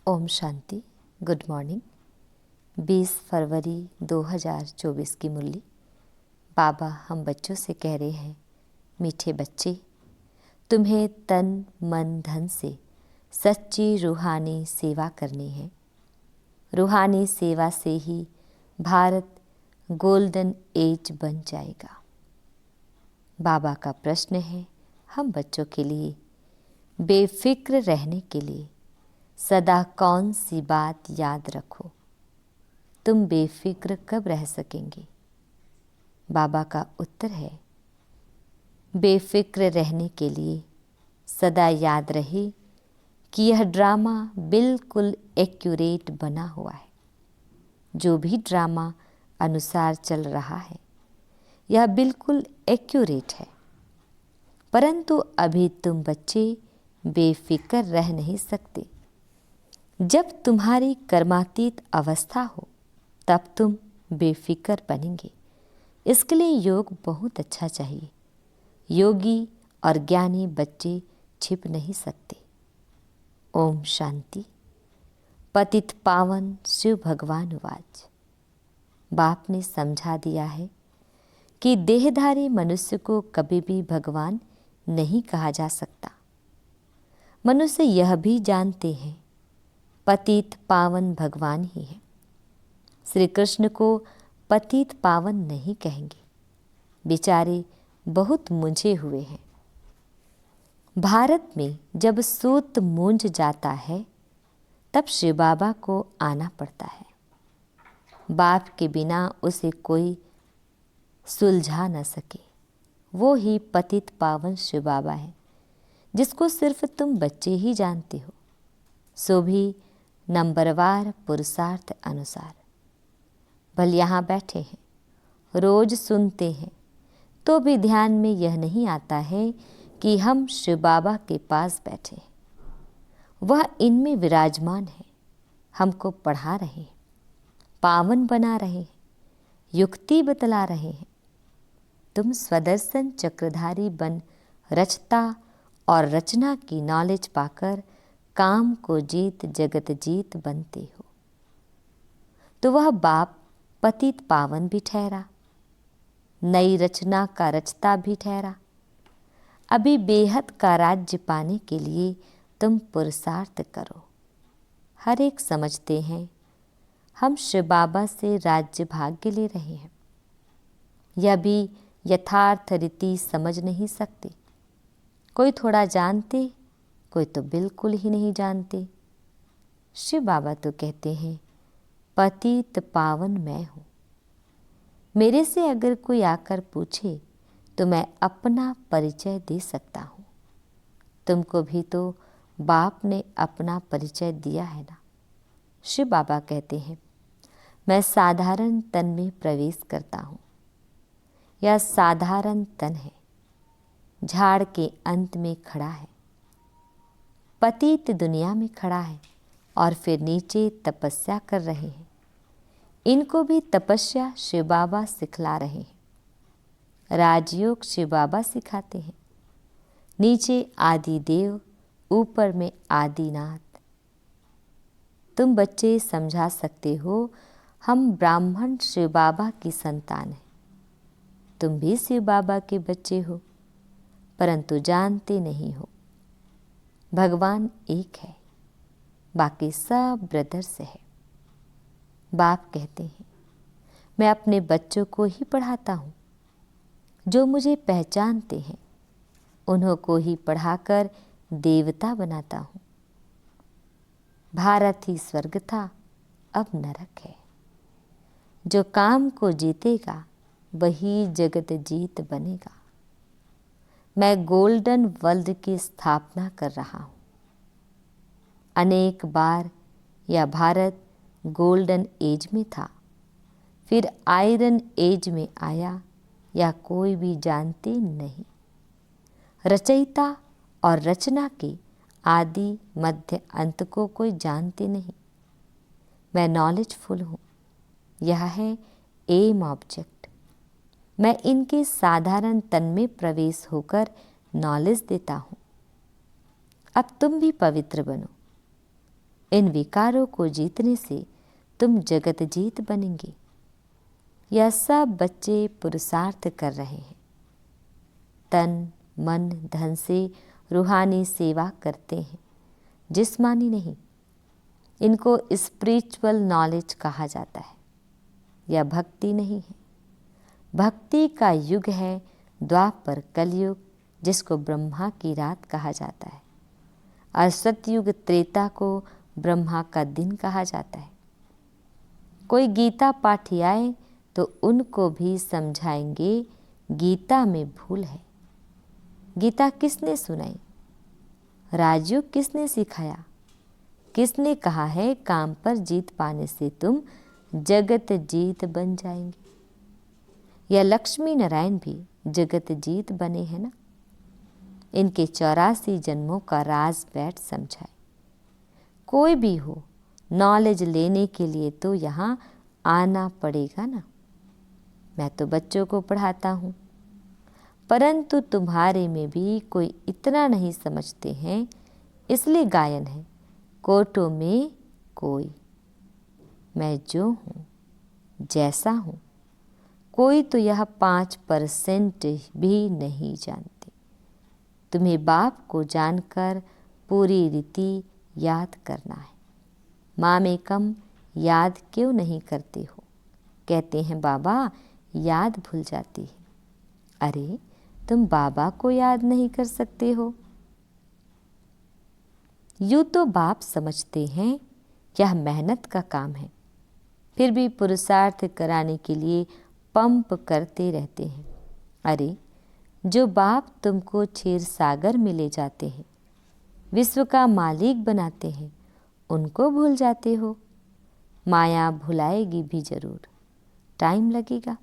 Om Shanti. Good morning. 20 फरवरी 2024 की मुरली। बाबा हम बच्चों से कह रहे हैं, मीठे बच्चे, तुम्हें तन मन धन से सच्ची रूहानी सेवा करनी है। रूहानी सेवा से ही भारत गोल्डन एज बन जाएगा। बाबा का प्रश्न है हम बच्चों के लिए, बेफिक्र रहने के लिए सदा कौन सी बात याद रखो। तुम बेफिक्र कब रह सकेंगे? बाबा का उत्तर है, बेफिक्र रहने के लिए सदा याद रहे कि यह ड्रामा बिल्कुल एक्यूरेट बना हुआ है। जो भी ड्रामा अनुसार चल रहा है यह बिल्कुल एक्यूरेट है, परंतु अभी तुम बच्चे बेफिक्र रह नहीं सकते। जब तुम्हारी कर्मातीत अवस्था हो तब तुम बेफिक्र बनेंगे। इसके लिए योग बहुत अच्छा चाहिए। योगी और ज्ञानी बच्चे छिप नहीं सकते। ओम शांति। पतित पावन शिव भगवान वाच। बाप ने समझा दिया है कि देहधारी मनुष्य को कभी भी भगवान नहीं कहा जा सकता। मनुष्य यह भी जानते हैं पतित पावन भगवान ही है। श्री कृष्ण को पतित पावन नहीं कहेंगे, बेचारे बहुत मूंझे हुए हैं। भारत में जब सूत मूंझ जाता है तब शिव बाबा को आना पड़ता है। बाप के बिना उसे कोई सुलझा न सके। वो ही पतित पावन शिव बाबा है, जिसको सिर्फ तुम बच्चे ही जानते हो, सो भी नंबरवार पुरुषार्थ अनुसार। भल यहाँ बैठे हैं, रोज सुनते हैं, तो भी ध्यान में यह नहीं आता है कि हम शिव बाबा के पास बैठे हैं। वह इनमें विराजमान है, हमको पढ़ा रहे हैं, पावन बना रहे हैं, युक्ति बतला रहे हैं। तुम स्वदर्शन चक्रधारी बन रचता और रचना की नॉलेज पाकर काम को जीत जगत जीत बनते हो। तो वह बाप पतित पावन भी ठहरा, नई रचना का रचता भी ठहरा। अभी बेहद का राज्य पाने के लिए तुम पुरुषार्थ करो। हर एक समझते हैं हम शिव बाबा से राज्य भाग्य ले रहे हैं। यह भी यथार्थ रीति समझ नहीं सकते। कोई थोड़ा जानते, कोई तो बिल्कुल ही नहीं जानते। शिव बाबा तो कहते हैं पतित पावन मैं हूँ। मेरे से अगर कोई आकर पूछे तो मैं अपना परिचय दे सकता हूँ। तुमको भी तो बाप ने अपना परिचय दिया है ना। शिव बाबा कहते हैं मैं साधारण तन में प्रवेश करता हूँ। यह साधारण तन है, झाड़ के अंत में खड़ा है, पतित दुनिया में खड़ा है और फिर नीचे तपस्या कर रहे हैं। इनको भी तपस्या शिव बाबा सिखला रहे हैं। राजयोग शिव बाबा सिखाते हैं। नीचे आदि देव, ऊपर में आदिनाथ। तुम बच्चे समझा सकते हो हम ब्राह्मण शिव बाबा की संतान हैं। तुम भी शिव बाबा के बच्चे हो, परंतु जानते नहीं हो भगवान एक है, बाकी सब ब्रदर्स है। बाप कहते हैं मैं अपने बच्चों को ही पढ़ाता हूँ। जो मुझे पहचानते हैं उन्हों को ही पढ़ाकर देवता बनाता हूँ। भारत ही स्वर्ग था, अब नरक है। जो काम को जीतेगा वही जगत जीत बनेगा। मैं गोल्डन वर्ल्ड की स्थापना कर रहा हूँ। अनेक बार यह भारत गोल्डन एज में था, फिर आयरन एज में आया, या कोई भी जानते नहीं। रचयिता और रचना के आदि मध्य अंत को कोई जानते नहीं। मैं नॉलेजफुल हूँ। यह है एम ऑब्जेक्ट। मैं इनके साधारण तन में प्रवेश होकर नॉलेज देता हूँ। अब तुम भी पवित्र बनो। इन विकारों को जीतने से तुम जगत जीत बनेंगे। यह सब बच्चे पुरुषार्थ कर रहे हैं, तन मन धन से रूहानी सेवा करते हैं, जिस्मानी नहीं। इनको स्पिरिचुअल नॉलेज कहा जाता है। यह भक्ति नहीं है। भक्ति का युग है द्वापर कलयुग, जिसको ब्रह्मा की रात कहा जाता है, और सतयुग त्रेता को ब्रह्मा का दिन कहा जाता है। कोई गीता पाठी आए तो उनको भी समझाएंगे गीता में भूल है। गीता किसने सुनाई? राजयोग किसने सिखाया? किसने कहा है काम पर जीत पाने से तुम जगत जीत बन जाएंगे? यह लक्ष्मी नारायण भी जगत जीत बने हैं ना। इनके 84 जन्मों का राज बैठ समझाए। कोई भी हो, नॉलेज लेने के लिए तो यहाँ आना पड़ेगा ना। मैं तो बच्चों को पढ़ाता हूँ, परंतु तुम्हारे में भी कोई इतना नहीं समझते हैं, इसलिए गायन है कोटों में कोई। मैं जो हूँ जैसा हूँ, कोई तो यह 5% भी नहीं जानते। तुम्हें बाप को जानकर पूरी रीति याद करना है। मामेकम याद क्यों नहीं करते हो? कहते हैं बाबा याद भूल जाती है। अरे तुम बाबा को याद नहीं कर सकते हो? यूँ तो बाप समझते हैं यह मेहनत का काम है, फिर भी पुरुषार्थ कराने के लिए पंप करते रहते हैं। अरे जो बाप तुमको क्षीर सागर में ले जाते हैं, विश्व का मालिक बनाते हैं, उनको भूल जाते हो। माया भुलाएगी भी जरूर, टाइम लगेगा।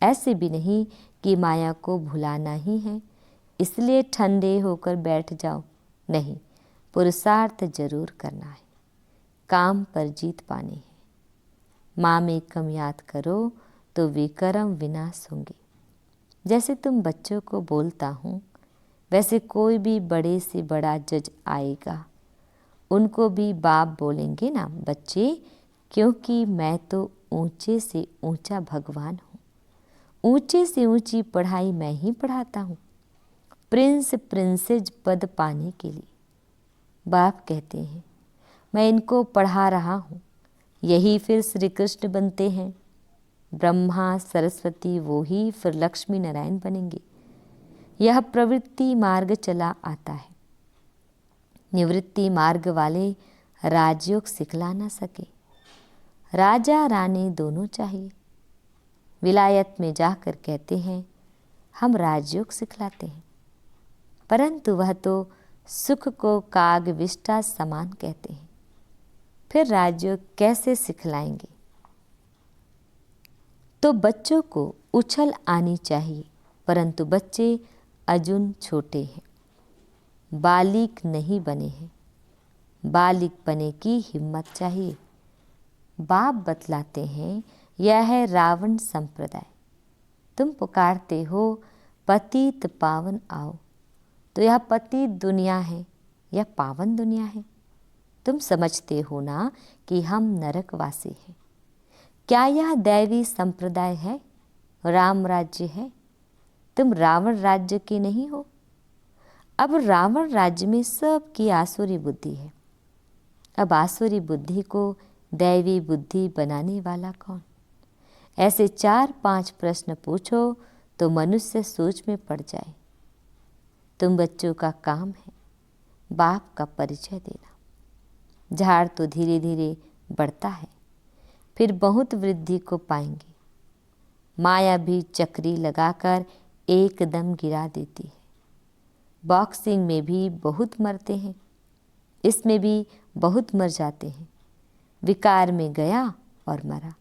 ऐसे भी नहीं कि माया को भुलाना ही है इसलिए ठंडे होकर बैठ जाओ। नहीं, पुरुषार्थ जरूर करना है, काम पर जीत पानी है। माँ में कम याद करो तो विक्रम विनाश होंगे। जैसे तुम बच्चों को बोलता हूँ, वैसे कोई भी बड़े से बड़ा जज आएगा, उनको भी बाप बोलेंगे ना बच्चे, क्योंकि मैं तो ऊंचे से ऊंचा भगवान हूँ। ऊंचे से ऊंची पढ़ाई मैं ही पढ़ाता हूँ, प्रिंस प्रिंसेस पद पाने के लिए। बाप कहते हैं मैं इनको पढ़ा रहा हूँ, यही फिर श्री कृष्ण बनते हैं। ब्रह्मा सरस्वती वो ही फिर लक्ष्मी नारायण बनेंगे। यह प्रवृत्ति मार्ग चला आता है। निवृत्ति मार्ग वाले राजयोग सिखला ना सके। राजा रानी दोनों चाहिए। विलायत में जाकर कहते हैं हम राजयोग सिखलाते हैं, परंतु वह तो सुख को काग विष्टा समान कहते हैं। फिर राजयोग कैसे सिखलाएंगे? तो बच्चों को उछल आनी चाहिए, परंतु बच्चे अजुन छोटे हैं, बालिक नहीं बने हैं। बालिक बने की हिम्मत चाहिए। बाप बतलाते हैं यह है रावण संप्रदाय। तुम पुकारते हो पतित पावन आओ, तो यह पतित दुनिया है, यह पावन दुनिया है। तुम समझते हो ना कि हम नरकवासी हैं। क्या यह दैवी संप्रदाय है? राम राज्य है। तुम रावण राज्य के नहीं हो। अब रावण राज्य में सबकी आसुरी बुद्धि है। अब आसुरी बुद्धि को दैवी बुद्धि बनाने वाला कौन? ऐसे 4-5 प्रश्न पूछो तो मनुष्य सोच में पड़ जाए। तुम बच्चों का काम है बाप का परिचय देना। झाड़ तो धीरे धीरे बढ़ता है, फिर बहुत वृद्धि को पाएंगे। माया भी चक्री लगाकर एकदम गिरा देती है। बॉक्सिंग में भी बहुत मरते हैं, इसमें भी बहुत मर जाते हैं। विकार में गया और मरा,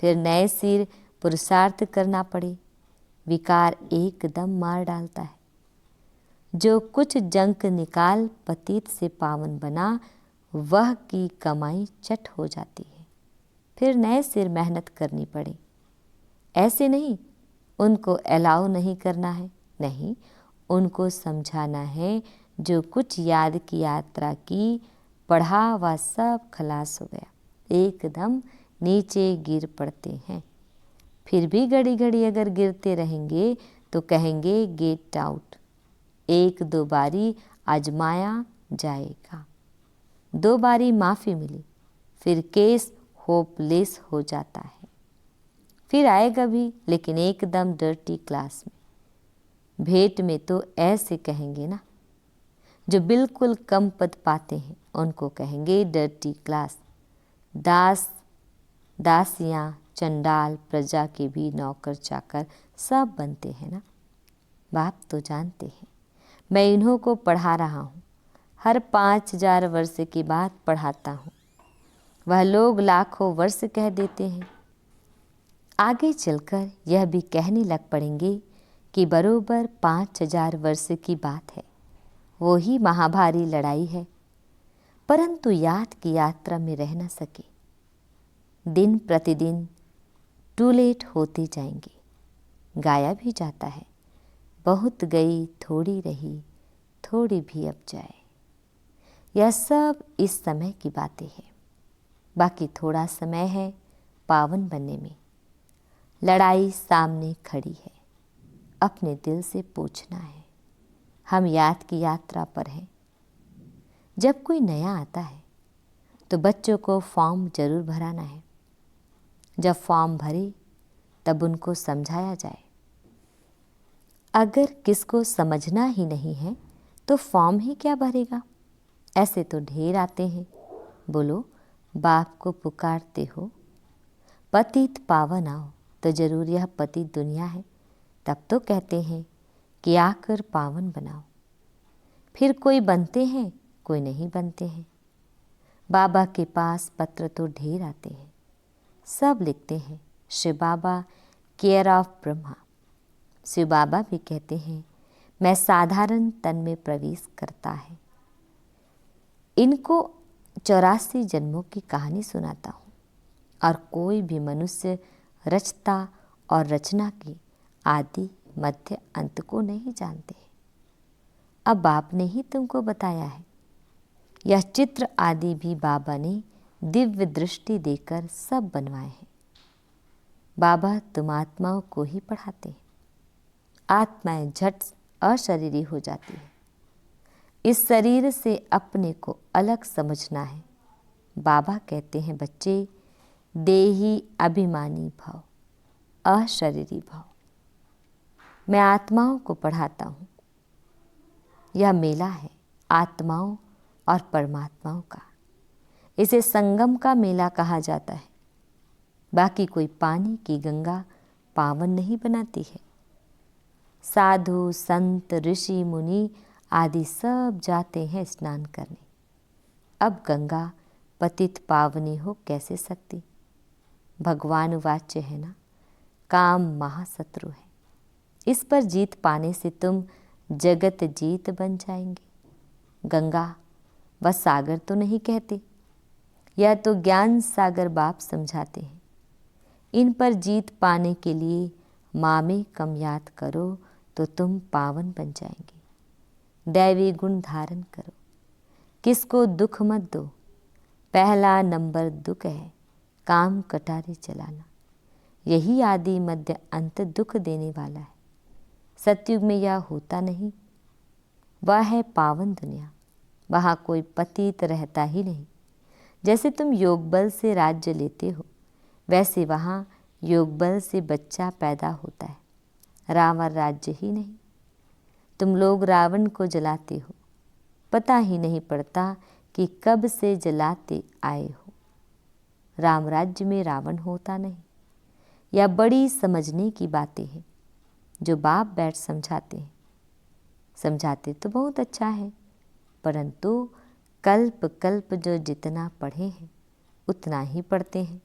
फिर नए सिर पुरुषार्थ करना पड़े। विकार एकदम मार डालता है। जो कुछ जंक निकाल पतित से पावन बना, वह की कमाई चट हो जाती है। फिर नए सिर मेहनत करनी पड़े। ऐसे नहीं उनको अलाउ नहीं करना है, नहीं, उनको समझाना है जो कुछ याद की यात्रा की पढ़ा हुआ सब खलास हो गया, एकदम नीचे गिर पड़ते हैं। फिर भी घड़ी घड़ी अगर गिरते रहेंगे तो कहेंगे गेट आउट। एक दो बारी आजमाया जाएगा, 2 बारी माफ़ी मिली, फिर केस होपलेस हो जाता है। फिर आएगा भी, लेकिन एकदम डर्टी क्लास में। भेंट में तो ऐसे कहेंगे ना, जो बिल्कुल कम पद पाते हैं उनको कहेंगे डर्टी क्लास। दास दासियाँ चंडाल प्रजा के भी नौकर चाकर सब बनते हैं ना। बाप तो जानते हैं मैं इन्हों को पढ़ा रहा हूँ, हर 5000 वर्ष के बाद पढ़ाता हूँ। वह लोग लाखों वर्ष कह देते हैं, आगे चलकर यह भी कहने लग पड़ेंगे कि बरोबर 5000 वर्ष की बात है, वो ही महाभारी लड़ाई है। परंतु याद की यात्रा में रह न सके, दिन प्रतिदिन टू लेट होते जाएंगे। गाया भी जाता है, बहुत गई थोड़ी रही, थोड़ी भी अब जाए। यह सब इस समय की बातें हैं। बाकी थोड़ा समय है पावन बनने में। लड़ाई सामने खड़ी है, अपने दिल से पूछना है, हम याद की यात्रा पर हैं। जब कोई नया आता है तो बच्चों को फॉर्म जरूर भराना है। जब फॉर्म भरे तब उनको समझाया जाए। अगर किसको समझना ही नहीं है तो फॉर्म ही क्या भरेगा। ऐसे तो ढेर आते हैं। बोलो, बाप को पुकारते हो, पतित पावन आओ, तो जरूर यह पतित दुनिया है। तब तो कहते हैं कि आकर पावन बनाओ। फिर कोई बनते हैं, कोई नहीं बनते हैं। बाबा के पास पत्र तो ढेर आते हैं, सब लिखते हैं शिव बाबा केयर ऑफ ब्रह्मा। शिव बाबा भी कहते हैं मैं साधारण तन में प्रवेश करता है। इनको 84 जन्मों की कहानी सुनाता हूँ, और कोई भी मनुष्य रचता और रचना के आदि मध्य अंत को नहीं जानते। अब बाप ने ही तुमको बताया है। यह चित्र आदि भी बाबा ने दिव्य दृष्टि देकर सब बनवाए हैं। बाबा तुम आत्माओं को ही पढ़ाते हैं। आत्माएं झट अशरीरी हो जाती है। इस शरीर से अपने को अलग समझना है। बाबा कहते हैं बच्चे, देही अभिमानी भव, अशरीरी भव। मैं आत्माओं को पढ़ाता हूँ। यह मेला है आत्माओं और परमात्माओं का। इसे संगम का मेला कहा जाता है। बाकी कोई पानी की गंगा पावन नहीं बनाती है। साधु संत ऋषि मुनि आदि सब जाते हैं स्नान करने। अब गंगा पतित पावनी हो कैसे सकती। भगवान वाच्य है ना, काम महाशत्रु है। इस पर जीत पाने से तुम जगत जीत बन जाएंगे। गंगा व सागर तो नहीं कहते, यह तो ज्ञान सागर बाप समझाते हैं। इन पर जीत पाने के लिए माँ में कम याद करो तो तुम पावन बन जाएंगे। दैवी गुण धारण करो, किसको दुख मत दो। पहला नंबर दुख है काम कटारे चलाना। यही आदि मध्य अंत दुख देने वाला है। सतयुग में यह होता नहीं। वह है पावन दुनिया, वहाँ कोई पतित रहता ही नहीं। जैसे तुम योग बल से राज्य लेते हो, वैसे वहाँ योग बल से बच्चा पैदा होता है। रावण राज्य ही नहीं। तुम लोग रावण को जलाते हो, पता ही नहीं पड़ता कि कब से जलाते आए हो। राम राज्य में रावण होता नहीं। यह बड़ी समझने की बातें हैं जो बाप बैठ समझाते हैं। समझाते तो बहुत अच्छा है, परंतु कल्प कल्प जो जितना पढ़े हैं उतना ही पढ़ते हैं।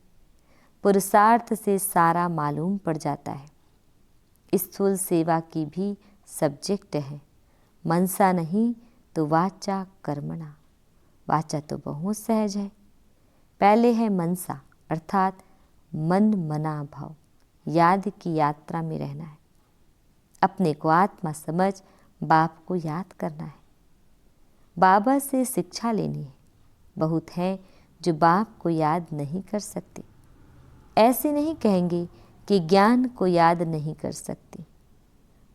पुरुषार्थ से सारा मालूम पड़ जाता है। स्थूल सेवा की भी सब्जेक्ट है। मनसा नहीं तो वाचा कर्मणा। वाचा तो बहुत सहज है। पहले है मनसा, अर्थात मन मना भाव। याद की यात्रा में रहना है। अपने को आत्मा समझ बाप को याद करना है। बाबा से शिक्षा लेनी है। बहुत हैं जो बाप को याद नहीं कर सकते। ऐसे नहीं कहेंगे कि ज्ञान को याद नहीं कर सकते,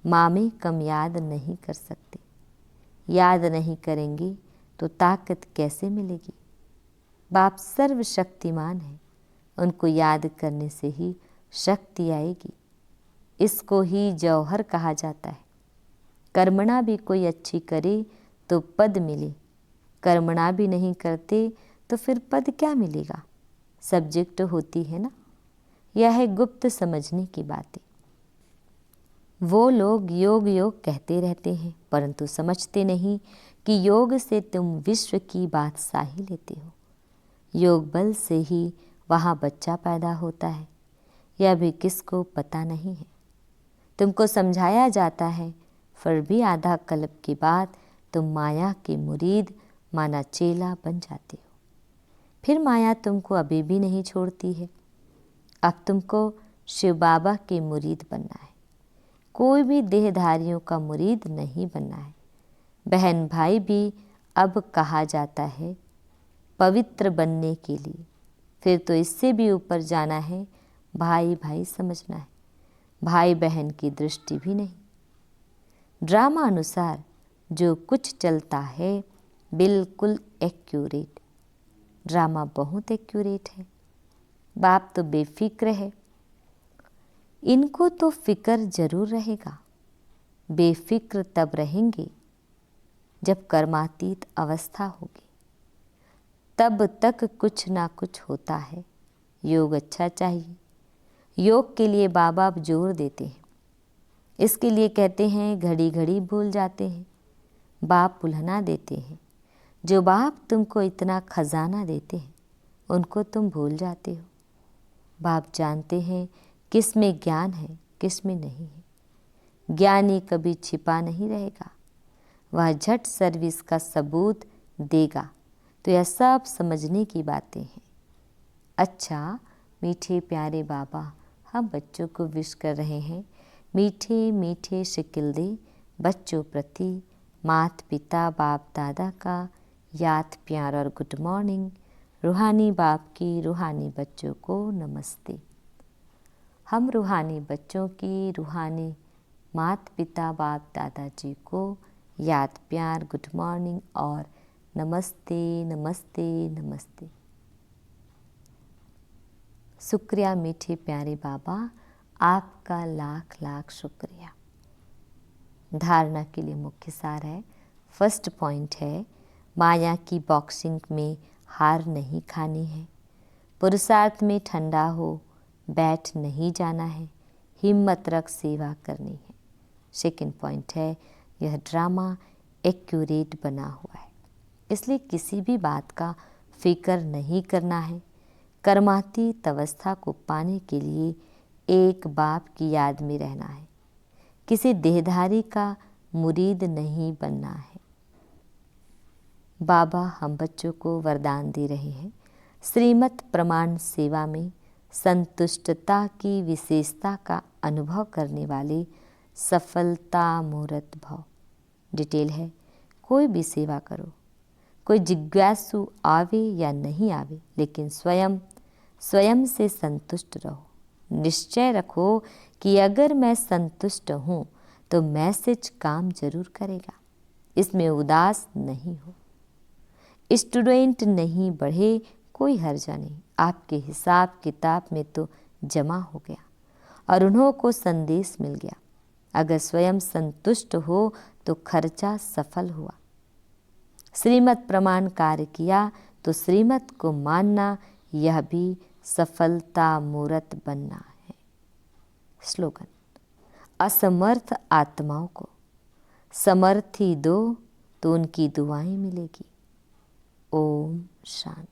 मामे कम याद नहीं कर सकते। याद नहीं करेंगे तो ताकत कैसे मिलेगी? बाप सर्वशक्तिमान है, उनको याद करने से ही शक्ति आएगी। इसको ही जौहर कहा जाता है। कर्मणा भी कोई अच्छी करे तो पद मिले, कर्मणा भी नहीं करते तो फिर पद क्या मिलेगा? सब्जेक्ट होती है ना। यह है गुप्त समझने की बातें। वो लोग योग योग कहते रहते हैं, परंतु समझते नहीं कि योग से तुम विश्व की बादशाही लेते हो। योग बल से ही वहाँ बच्चा पैदा होता है, यह भी किसको पता नहीं है। तुमको समझाया जाता है, फिर भी आधा कल्प के बाद तुम माया के मुरीद माना चेला बन जाते हो। फिर माया तुमको अभी भी नहीं छोड़ती है। अब तुमको शिव बाबा के मुरीद बनना है, कोई भी देहधारियों का मुरीद नहीं बनना है। बहन भाई भी अब कहा जाता है पवित्र बनने के लिए। फिर तो इससे भी ऊपर जाना है, भाई भाई समझना है, भाई बहन की दृष्टि भी नहीं। ड्रामा अनुसार जो कुछ चलता है बिल्कुल एक्यूरेट। ड्रामा बहुत एक्यूरेट है। बाप तो बेफिक्र है, इनको तो फिक्र जरूर रहेगा। बेफिक्र तब रहेंगे जब कर्मातीत अवस्था होगी, तब तक कुछ ना कुछ होता है। योग अच्छा चाहिए। योग के लिए बाबा अब जोर देते हैं। इसके लिए कहते हैं घड़ी घड़ी भूल जाते हैं, बाप भुलना देते हैं। जो बाप तुमको इतना खजाना देते हैं उनको तुम भूल जाते हो। बाप जानते हैं किस में ज्ञान है, किस में नहीं है। ज्ञानी कभी छिपा नहीं रहेगा, वह झट सर्विस का सबूत देगा। तो यह सब समझने की बातें हैं। अच्छा मीठे प्यारे बाबा हम बच्चों को विश कर रहे हैं। मीठे मीठे शिकिल दे बच्चों प्रति माता पिता बाप दादा का याद प्यार और गुड मॉर्निंग। रूहानी बाप की रूहानी बच्चों को नमस्ते। हम रूहानी बच्चों की रूहानी माता पिता बाप दादाजी को याद प्यार गुड मॉर्निंग और नमस्ते नमस्ते नमस्ते। शुक्रिया मीठे प्यारे बाबा, आपका लाख लाख शुक्रिया। धारणा के लिए मुख्य सार है। फर्स्ट पॉइंट है माया की बॉक्सिंग में हार नहीं खानी है। पुरुषार्थ में ठंडा हो बैठ नहीं जाना है, हिम्मत रख सेवा करनी है। सेकंड पॉइंट है यह ड्रामा एक्यूरेट बना हुआ है, इसलिए किसी भी बात का फिक्र नहीं करना है। कर्मातीत अवस्था को पाने के लिए एक बाप की याद में रहना है, किसी देहधारी का मुरीद नहीं बनना है। बाबा हम बच्चों को वरदान दे रहे हैं, श्रीमत प्रमाण सेवा में संतुष्टता की विशेषता का अनुभव करने वाले सफलता मूर्त भव। डिटेल है, कोई भी सेवा करो, कोई जिज्ञासु आवे या नहीं आवे, लेकिन स्वयं से संतुष्ट रहो। निश्चय रखो कि अगर मैं संतुष्ट हूँ तो मैसेज काम जरूर करेगा, इसमें उदास नहीं हो। स्टूडेंट नहीं बढ़े कोई हर्जा नहीं, आपके हिसाब किताब में तो जमा हो गया और उन्हों को संदेश मिल गया। अगर स्वयं संतुष्ट हो तो खर्चा सफल हुआ। श्रीमत प्रमाण कार्य किया तो श्रीमत को मानना, यह भी सफलता मूर्त बनना है। स्लोगन, असमर्थ आत्माओं को समर्थी दो तो उनकी दुआएं मिलेगी। ओम शांति।